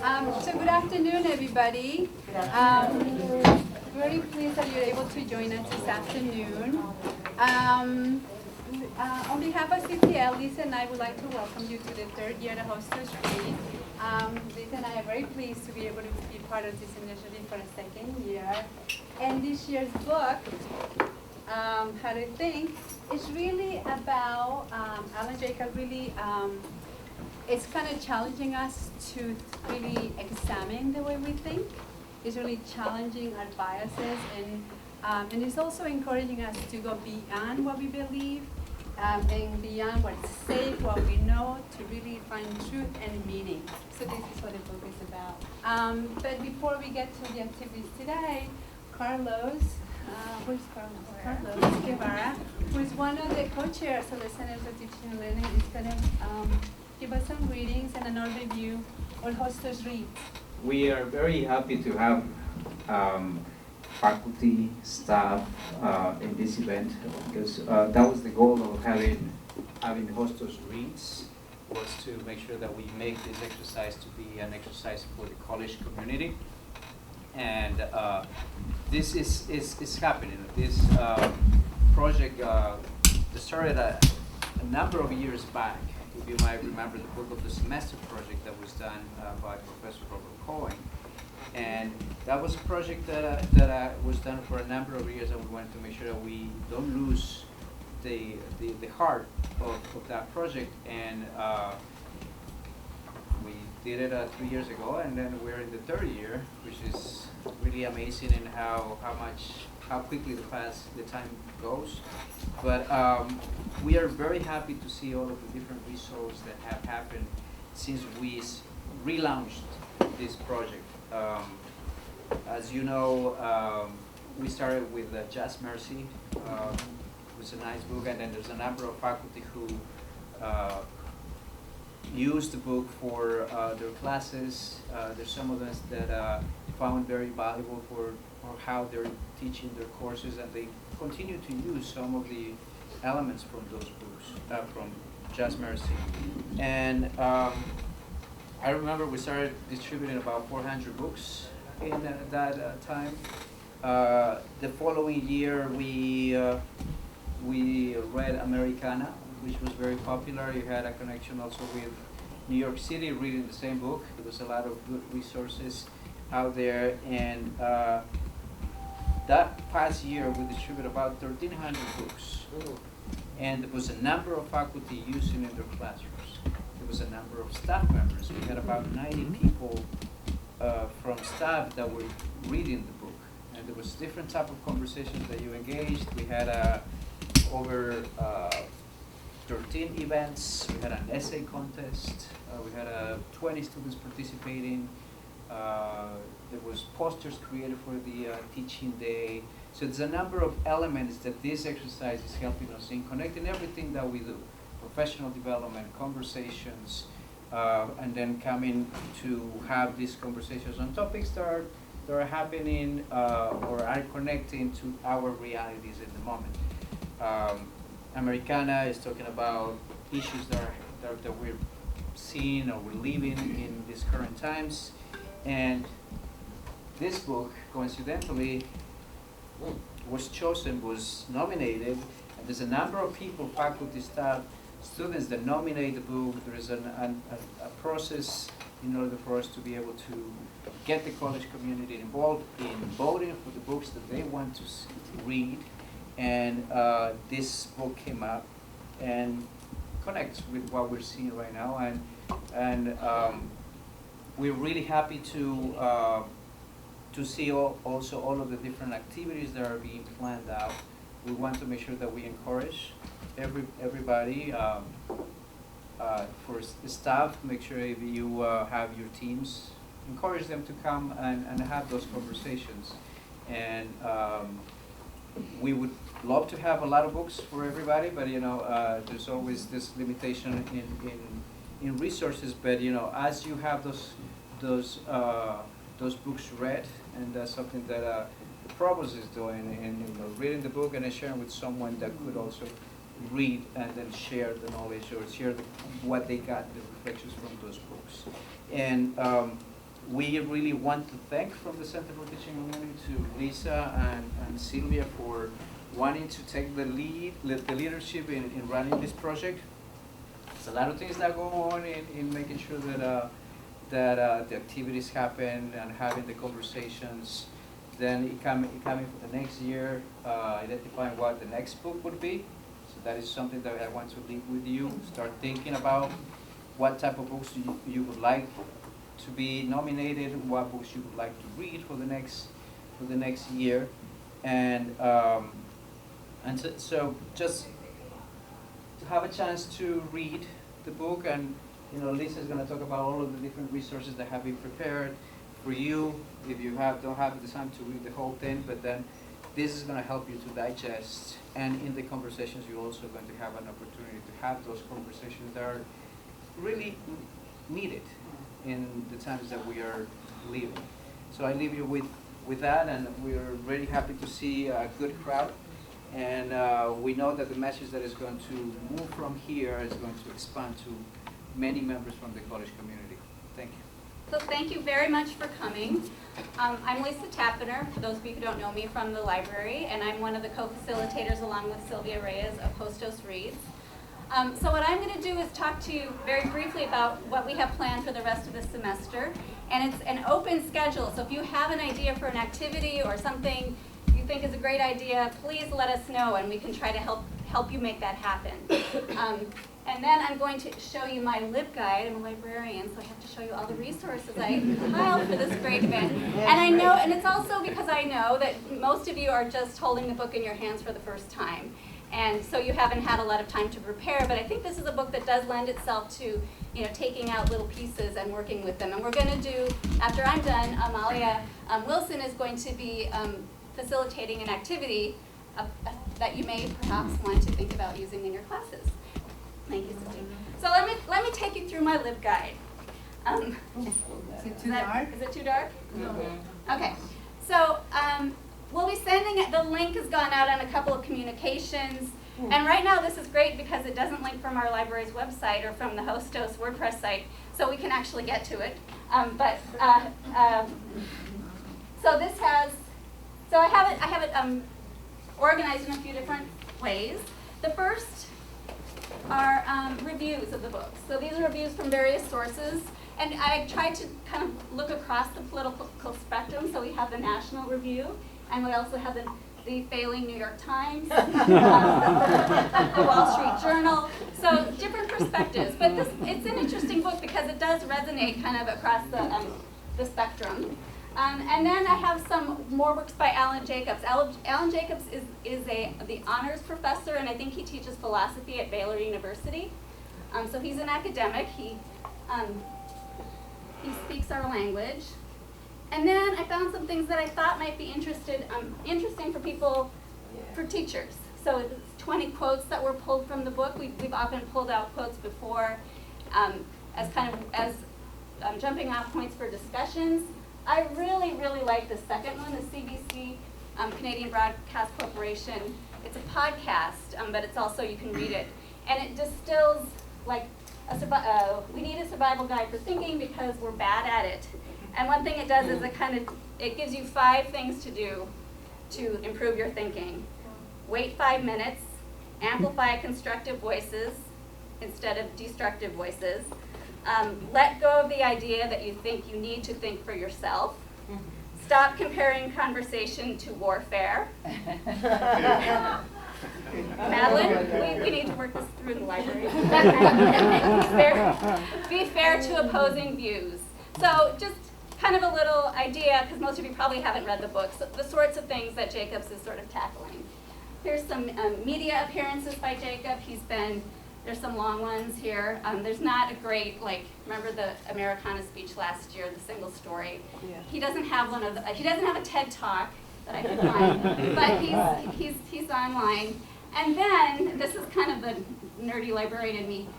So good afternoon, everybody. Very pleased that you're able to join us this afternoon. On behalf of CPL, Lisa and I would like to welcome you to the third year of Hostos Read. Lisa and I are very pleased to be able to be part of this initiative for a second year. And this year's book, How to Think, is really about, Alan Jacob really, it's kind of challenging us to really examine the way we think. It's really challenging our biases, and it's also encouraging us to go beyond what we believe and beyond what's safe, what we know, to really find truth and meaning. So this is what the book is about. But before we get to the activities today, Carlos, where's Carlos? Carlos Guevara, who is one of the co-chairs of the Centers of Teaching and Learning, is going to give us some greetings and an overview on Hostos Read. We are very happy to have faculty, staff in this event, because that was the goal of having Hostos Reads, was to make sure that we make this exercise to be an exercise for the college community. And this is happening. This project started a number of years back. If you might remember the book of the semester project that was done by Professor Robert Cohen. And that was a project that was done for a number of years, and we wanted to make sure that we don't lose the heart of that project. And we did it 3 years ago, and then we're in the third year, which is really amazing in how quickly the time goes. But we are very happy to see all of the different results that have happened since we relaunched this project. As you know, we started with Just Mercy. It was a nice book, and then there's a number of faculty who use the book for their classes. There's some of them that found very valuable for how they're teaching their courses, and they continue to use some of the elements from those books, from Just Mercy. And I remember we started distributing about 400 books in that time. The following year, we read Americana, which was very popular. You had a connection also with New York City reading the same book. There was a lot of good resources out there, and that past year we distributed about 1,300 books. And there was a number of faculty using in their classrooms. There was a number of staff members. We had about 90 people from staff that were reading the book. And there was different type of conversations that you engaged. We had over 13 events. We had an essay contest. We had 20 students participating. There was posters created for the teaching day. So there's a number of elements that this exercise is helping us in, connecting everything that we do: professional development, conversations, and then coming to have these conversations on topics that are happening or are connecting to our realities in the moment. Americana is talking about issues that we're seeing or we're living in these current times. And this book, coincidentally, was chosen, was nominated, and there's a number of people, faculty, staff, students that nominate the book. There is a process in order for us to be able to get the college community involved in voting for the books that they want to read. And this book came up and connects with what we're seeing right now. And we're really happy to see also all of the different activities that are being planned out. We want to make sure that we encourage everybody. For the staff, make sure if you have your teams, encourage them to come and have those conversations. And we would love to have a lot of books for everybody, but there's always this limitation in resources. But as you have those books read, and that's something that the provost is doing, and reading the book and then sharing with someone that could also read and then share the knowledge or share what they got, the reflections from those books. And We really want to thank from the Center for Teaching and Learning to Lisa and Sylvia for wanting to take the leadership in running this project. There's a lot of things that go on in making sure that the activities happen and having the conversations. Then coming for the next year, identifying what the next book would be. So that is something that I want to leave with you. Start thinking about what type of books you would like to be nominated, what books you would like to read for the next year, and so just to have a chance to read the book. And Lisa is going to talk about all of the different resources that have been prepared for you if you don't have the time to read the whole thing, but then this is going to help you to digest, and in the conversations you're also going to have an opportunity to have those conversations that are really needed in the times that we are living. So I leave you with that, and we're really happy to see a good crowd, and we know that the message that is going to move from here is going to expand to many members from the college community. Thank you. So thank you very much for coming. I'm Lisa Tappener, for those of you who don't know me, from the library, and I'm one of the co-facilitators along with Sylvia Reyes of Hostos Reads. So what I'm going to do is talk to you very briefly about what we have planned for the rest of the semester. And it's an open schedule, so if you have an idea for an activity or something you think is a great idea, please let us know and we can try to help you make that happen. And then I'm going to show you my LibGuide. I'm a librarian, so I have to show you all the resources I compiled for this great event. And it's also because I know that most of you are just holding the book in your hands for the first time. And so you haven't had a lot of time to prepare, but I think this is a book that does lend itself to taking out little pieces and working with them. And we're going to do, after I'm done, Amalia Wilson is going to be facilitating an activity that you may perhaps want to think about using in your classes. Thank you, Sylvia. So let me take you through my LibGuide. Is it too dark? Is it too dark? No. Okay. So we'll be sending it. The link has gone out on a couple of communications. And right now this is great because it doesn't link from our library's website or from the Hostos WordPress site, so we can actually get to it. So this has, so I have it organized in a few different ways. The first are reviews of the books. So these are reviews from various sources, and I tried to kind of look across the political spectrum. So we have the National Review, and we also have the failing New York Times, the Wall Street Journal. So different perspectives, but it's an interesting book because it does resonate kind of across the spectrum. And then I have some more works by Alan Jacobs. Alan Jacobs is the honors professor, and I think he teaches philosophy at Baylor University. So he's an academic. He speaks our language. And then I found some things that I thought might be interesting for people, for teachers. So it's 20 quotes that were pulled from the book. We've often pulled out quotes before as jumping off points for discussions. I really, really like the second one, the CBC, Canadian Broadcast Corporation. It's a podcast, but it's also, you can read it. And it distills, like, we need a survival guide for thinking because we're bad at it. And one thing it does is it gives you 5 things to do to improve your thinking. Wait 5 minutes, amplify constructive voices instead of destructive voices. Let go of the idea that you think you need to think for yourself. Stop comparing conversation to warfare. Madeline, we need to work this through the library. Be fair to opposing views. So just kind of a little idea, because most of you probably haven't read the book, so the sorts of things that Jacobs is sort of tackling. Here's some media appearances by Jacob. There's some long ones here. There's not a great, remember the Americana speech last year, the single story? Yeah. He doesn't have he doesn't have a TED Talk that I could find, but he's online. And then, this is kind of the nerdy librarian in me.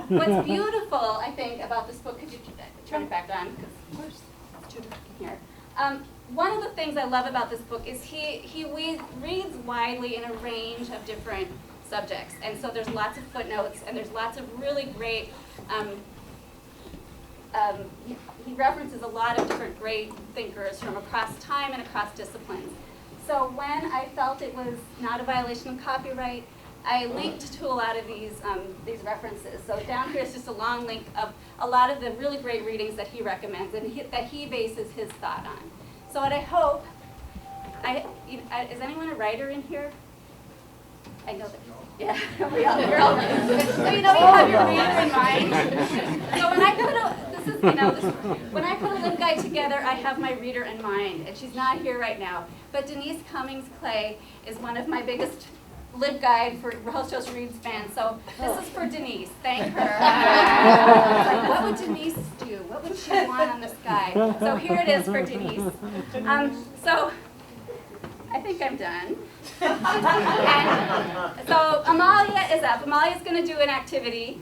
What's beautiful, I think, about this book, could you turn it back on? Because, of course, it's too dark in here. One of the things I love about this book is he reads widely in a range of different subjects, and so there's lots of footnotes, and there's lots of really great he references a lot of different great thinkers from across time and across disciplines. So when I felt it was not a violation of copyright, I linked to a lot of these references. So down here is just a long link of a lot of the really great readings that he recommends and that he bases his thought on. So what I hope, is anyone a writer in here? I know that. Yeah, we're all. So you know you have your reader in mind. So when I put when I put a LibGuide together, I have my reader in mind, and she's not here right now. But Denise Cummings Clay is one of my biggest LibGuide for Hostos Reads fans. So this is for Denise. Thank her. Like, what would Denise do? What would she want on this guide? So here it is for Denise. So I think I'm done. And so Amalia is up. Amalia's going to do an activity.